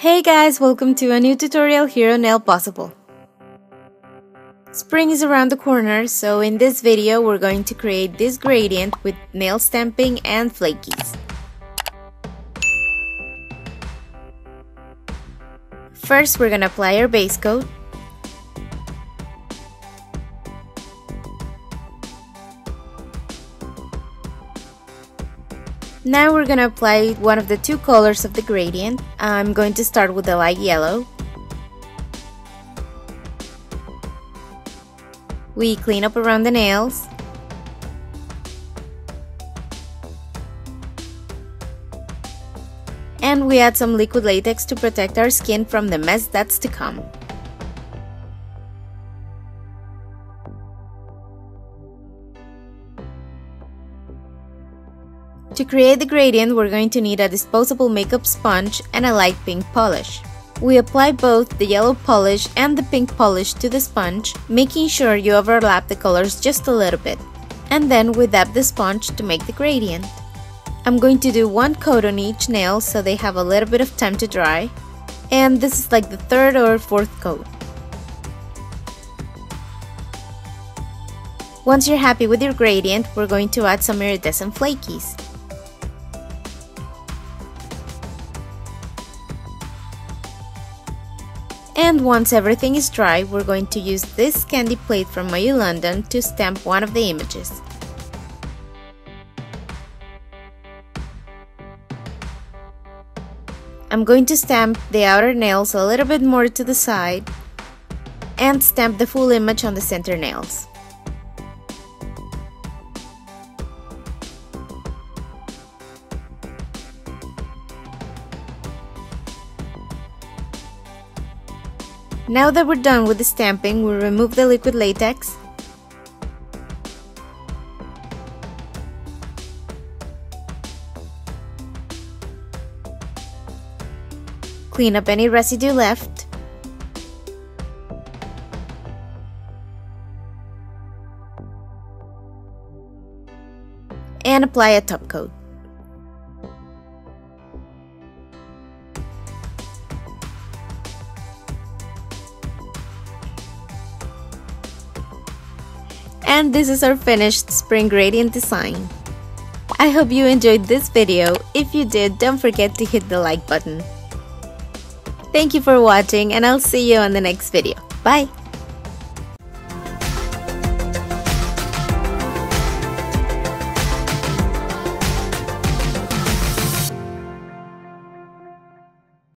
Hey guys, welcome to a new tutorial here on NailPossible. Spring is around the corner, so in this video we're going to create this gradient with nail stamping and flakies. First we're gonna apply our base coat. Now we're gonna apply one of the two colors of the gradient. I'm going to start with the light yellow. We clean up around the nails. And we add some liquid latex to protect our skin from the mess that's to come. To create the gradient, we're going to need a disposable makeup sponge and a light pink polish. We apply both the yellow polish and the pink polish to the sponge, making sure you overlap the colors just a little bit. And then we dab the sponge to make the gradient. I'm going to do one coat on each nail so they have a little bit of time to dry. And this is like the third or fourth coat. Once you're happy with your gradient, we're going to add some iridescent flakies. And once everything is dry, we're going to use this candy plate from My London to stamp one of the images. I'm going to stamp the outer nails a little bit more to the side and stamp the full image on the center nails. Now that we're done with the stamping, we'll remove the liquid latex. Clean up any residue left. And apply a top coat. And this is our finished spring gradient design. I hope you enjoyed this video. If you did, don't forget to hit the like button. Thank you for watching, and I'll see you on the next video. Bye!